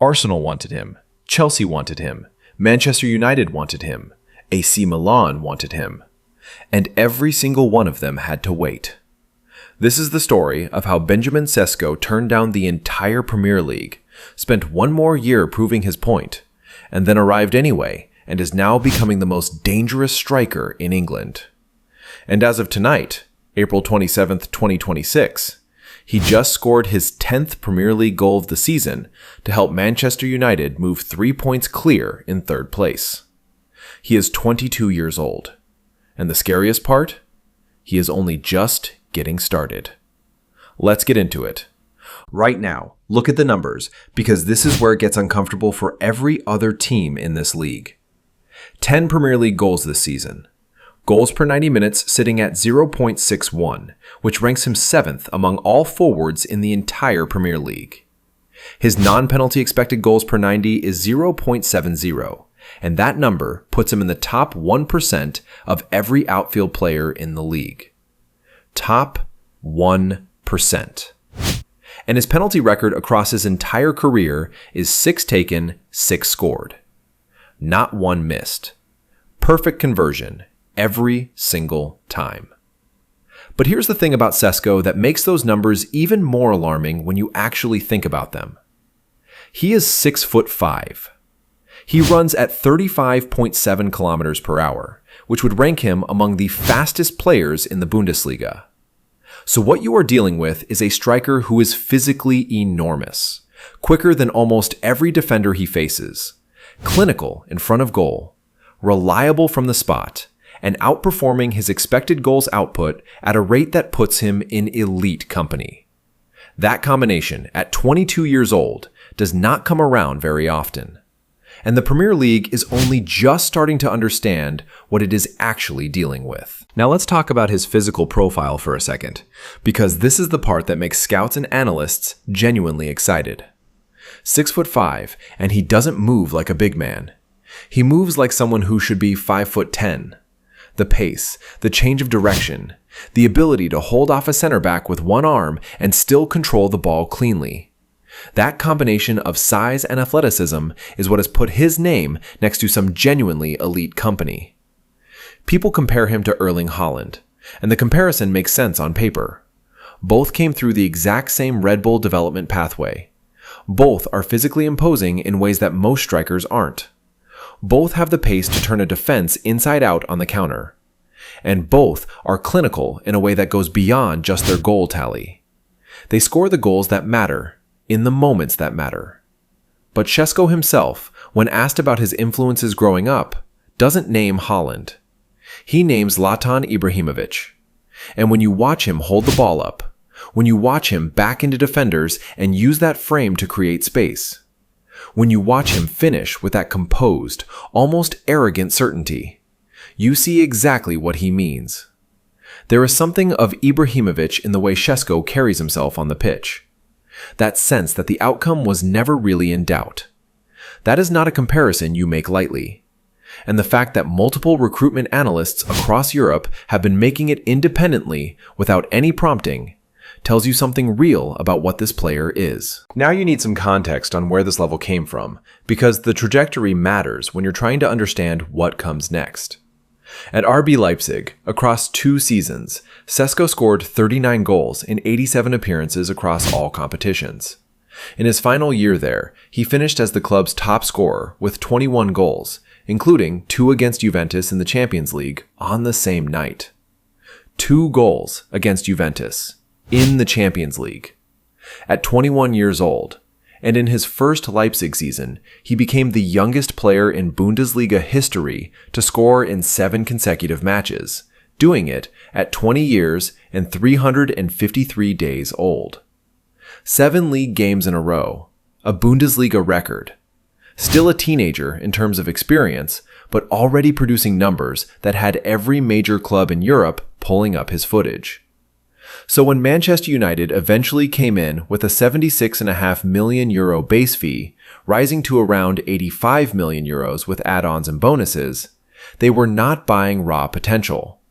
Arsenal wanted him. Chelsea wanted him. Manchester United wanted him. AC Milan wanted him. And every single one of them had to wait. This is the story of how Benjamin Sesko turned down the entire Premier League, spent one more year proving his point, and then arrived anyway and is now becoming the most dangerous striker in England. And as of tonight, April 27th, 2026, he just scored his 10th Premier League goal of the season to help Manchester United move 3 points clear in third place. He is 22 years old. And the scariest part? He is only just getting started. Let's get into it. Right now, look at the numbers, because this is where it gets uncomfortable for every other team in this league. 10 Premier League goals this season. Goals per 90 minutes sitting at 0.61, which ranks him 7th among all forwards in the entire Premier League. His non-penalty expected goals per 90 is 0.70, and that number puts him in the top 1% of every outfield player in the league. Top 1%. And his penalty record across his entire career is 6 taken, 6 scored. Not one missed. Perfect conversion every single time. But here's the thing about Sesko that makes those numbers even more alarming when you actually think about them. He is 6'5". He runs at 35.7 kilometers per hour, which would rank him among the fastest players in the Bundesliga. So what you are dealing with is a striker who is physically enormous, quicker than almost every defender he faces, clinical in front of goal, reliable from the spot, and outperforming his expected goals output at a rate that puts him in elite company. That combination, at 22 years old, does not come around very often. And the Premier League is only just starting to understand what it is actually dealing with. Now let's talk about his physical profile for a second, because this is the part that makes scouts and analysts genuinely excited. 6'5", and he doesn't move like a big man. He moves like someone who should be 5'10". The pace, the change of direction, the ability to hold off a center back with one arm and still control the ball cleanly. That combination of size and athleticism is what has put his name next to some genuinely elite company. People compare him to Erling Haaland, and the comparison makes sense on paper. Both came through the exact same Red Bull development pathway. Both are physically imposing in ways that most strikers aren't. Both have the pace to turn a defense inside out on the counter. And both are clinical in a way that goes beyond just their goal tally. They score the goals that matter, in the moments that matter. But Sesko himself, when asked about his influences growing up, doesn't name Haaland. He names Zlatan Ibrahimovic. And when you watch him hold the ball up, when you watch him back into defenders and use that frame to create space, when you watch him finish with that composed, almost arrogant certainty, you see exactly what he means. There is something of Ibrahimovic in the way Sesko carries himself on the pitch. That sense that the outcome was never really in doubt. That is not a comparison you make lightly. And the fact that multiple recruitment analysts across Europe have been making it independently without any prompting tells you something real about what this player is. Now you need some context on where this level came from, because the trajectory matters when you're trying to understand what comes next. At RB Leipzig, across 2 seasons, Sesko scored 39 goals in 87 appearances across all competitions. In his final year there, he finished as the club's top scorer with 21 goals, including 2 against Juventus in the Champions League on the same night. 2 goals against Juventus in the Champions League. At 21 years old, and in his first Leipzig season, he became the youngest player in Bundesliga history to score in 7 consecutive matches, doing it at 20 years and 353 days old. 7 league games in a row, a Bundesliga record. Still a teenager in terms of experience, but already producing numbers that had every major club in Europe pulling up his footage. So when Manchester United eventually came in with a €76.5 million base fee, rising to around €85 million with add-ons and bonuses, they were not buying raw potential.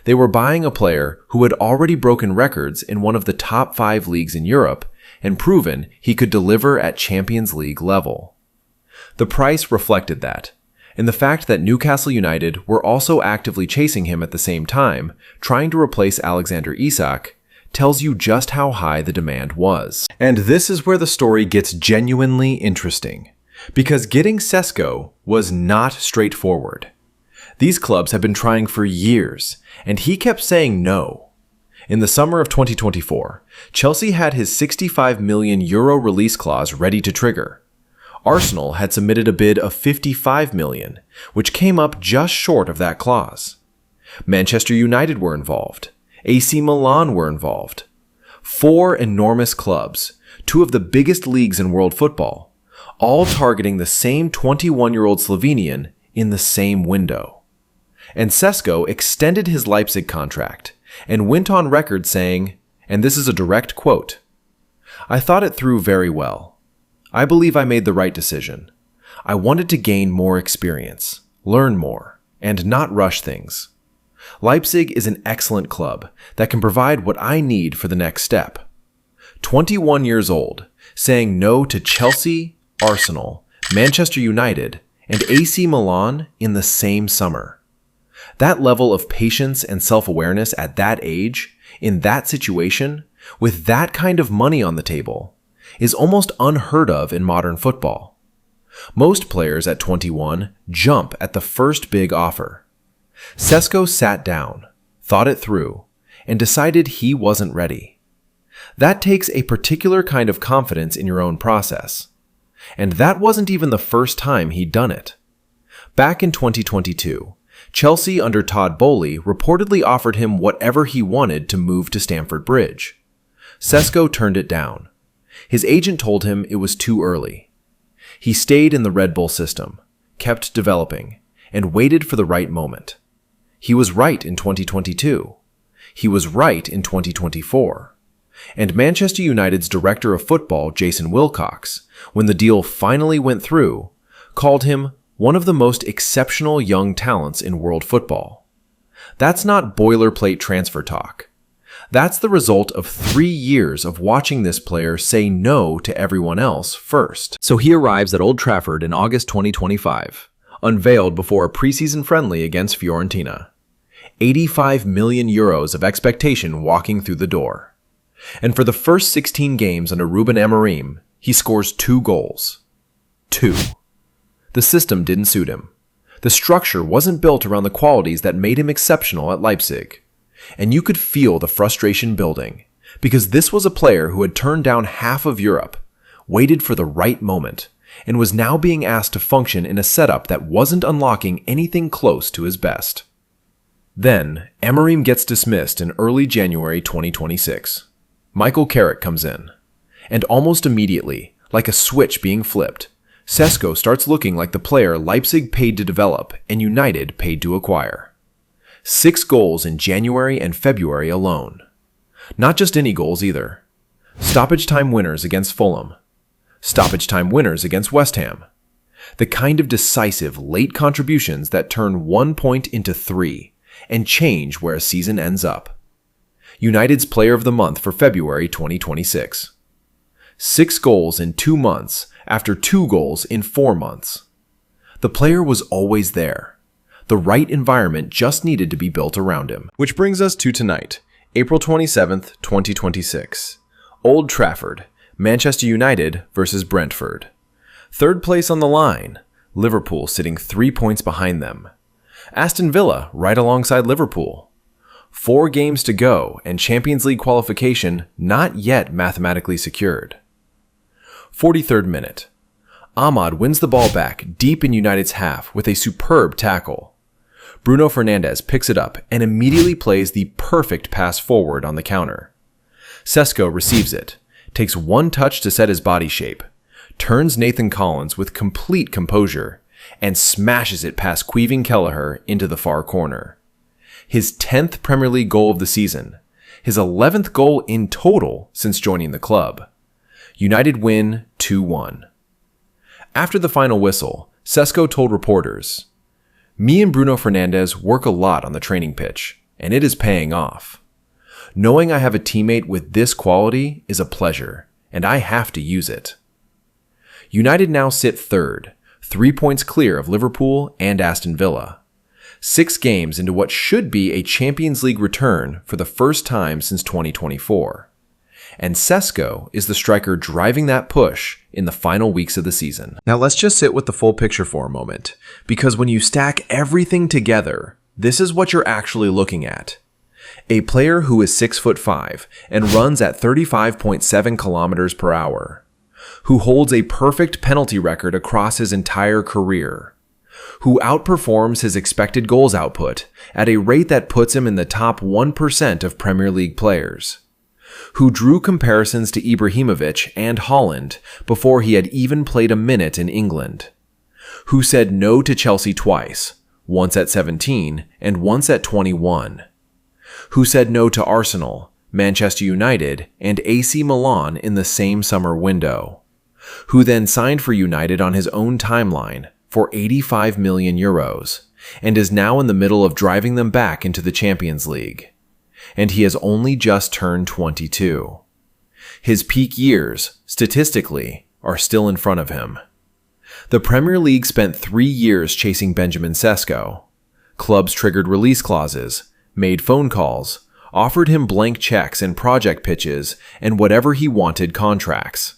They were buying a player who had already broken records in one of the top 5 leagues in Europe and proven he could deliver at Champions League level. The price reflected that, and the fact that Newcastle United were also actively chasing him at the same time, trying to replace Alexander Isak, tells you just how high the demand was. And this is where the story gets genuinely interesting, because getting Sesko was not straightforward. These clubs have been trying for years, and he kept saying no. In the summer of 2024, Chelsea had his €65 million release clause ready to trigger. Arsenal had submitted a bid of $55 million, which came up just short of that clause. Manchester United were involved. AC Milan were involved. 4 enormous clubs, 2 of the biggest leagues in world football, all targeting the same 21-year-old Slovenian in the same window. And Sesko extended his Leipzig contract and went on record saying, and this is a direct quote, "I thought it through very well. I believe I made the right decision. I wanted to gain more experience, learn more, and not rush things. Leipzig is an excellent club that can provide what I need for the next step." 21 years old, saying no to Chelsea, Arsenal, Manchester United, and AC Milan in the same summer. That level of patience and self-awareness at that age, in that situation, with that kind of money on the table, is almost unheard of in modern football. Most players at 21 jump at the first big offer. Sesko sat down, thought it through, and decided he wasn't ready. That takes a particular kind of confidence in your own process. And that wasn't even the first time he'd done it. Back in 2022, Chelsea under Todd Boehly reportedly offered him whatever he wanted to move to Stamford Bridge. Sesko turned it down. His agent told him it was too early. He stayed in the Red Bull system, kept developing, and waited for the right moment. He was right in 2022. He was right in 2024. And Manchester United's director of football, Jason Wilcox, when the deal finally went through, called him one of the most exceptional young talents in world football. That's not boilerplate transfer talk. That's the result of 3 years of watching this player say no to everyone else first. So he arrives at Old Trafford in August 2025, unveiled before a preseason friendly against Fiorentina. €85 million of expectation walking through the door. And for the first 16 games under Ruben Amorim, he scores 2 goals. 2. The system didn't suit him. The structure wasn't built around the qualities that made him exceptional at Leipzig. And you could feel the frustration building, because this was a player who had turned down half of Europe, waited for the right moment, and was now being asked to function in a setup that wasn't unlocking anything close to his best. Then, Amorim gets dismissed in early January 2026. Michael Carrick comes in. And almost immediately, like a switch being flipped, Sesko starts looking like the player Leipzig paid to develop and United paid to acquire. 6 goals in January and February alone. Not just any goals either. Stoppage-time winners against Fulham. Stoppage-time winners against West Ham. The kind of decisive late contributions that turn 1 point into 3 and change where a season ends up. United's Player of the Month for February 2026. 6 goals in 2 months after 2 goals in 4 months. The player was always there. The right environment just needed to be built around him. Which brings us to tonight, April 27th, 2026. Old Trafford, Manchester United versus Brentford. 3rd place on the line, Liverpool sitting 3 points behind them. Aston Villa right alongside Liverpool. 4 games to go and Champions League qualification not yet mathematically secured. 43rd minute. Ahmad wins the ball back deep in United's half with a superb tackle. Bruno Fernandes picks it up and immediately plays the perfect pass forward on the counter. Sesko receives it, takes 1 touch to set his body shape, turns Nathan Collins with complete composure, and smashes it past Queeving Kelleher into the far corner. His 10th Premier League goal of the season, his 11th goal in total since joining the club. United win 2-1. After the final whistle, Sesko told reporters, "Me and Bruno Fernandes work a lot on the training pitch, and it is paying off. Knowing I have a teammate with this quality is a pleasure, and I have to use it. United now sit third, 3 points clear of Liverpool and Aston Villa. 6 games into what should be a Champions League return for the first time since 2024. And Sesko is the striker driving that push in the final weeks of the season. Now let's just sit with the full picture for a moment, because when you stack everything together, this is what you're actually looking at. A player who is 6'5" and runs at 35.7 kilometers per hour, who holds a perfect penalty record across his entire career, who outperforms his expected goals output at a rate that puts him in the top 1% of Premier League players, who drew comparisons to Ibrahimovic and Haaland before he had even played a minute in England, who said no to Chelsea twice, once at 17 and once at 21, who said no to Arsenal, Manchester United, and AC Milan in the same summer window, who then signed for United on his own timeline for 85 million euros, and is now in the middle of driving them back into the Champions League. And he has only just turned 22. His peak years, statistically, are still in front of him. The Premier League spent 3 years chasing Benjamin Sesko. Clubs triggered release clauses, made phone calls, offered him blank checks and project pitches, and whatever he wanted contracts.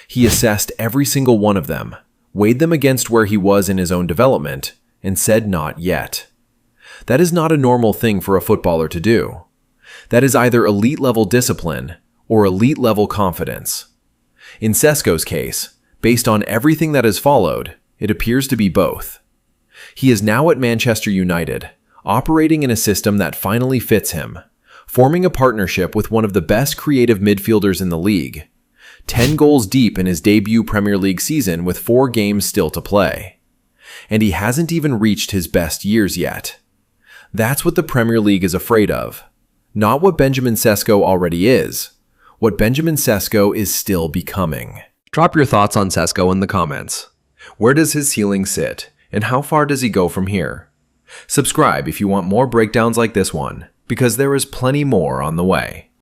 He assessed every single one of them, weighed them against where he was in his own development, and said not yet. That is not a normal thing for a footballer to do. That is either elite-level discipline or elite-level confidence. In Sesko's case, based on everything that has followed, it appears to be both. He is now at Manchester United, operating in a system that finally fits him, forming a partnership with one of the best creative midfielders in the league, 10 goals deep in his debut Premier League season with 4 games still to play. And he hasn't even reached his best years yet. That's what the Premier League is afraid of. Not what Benjamin Sesko already is. What Benjamin Sesko is still becoming. Drop your thoughts on Sesko in the comments. Where does his ceiling sit, and how far does he go from here? Subscribe if you want more breakdowns like this one, because there is plenty more on the way.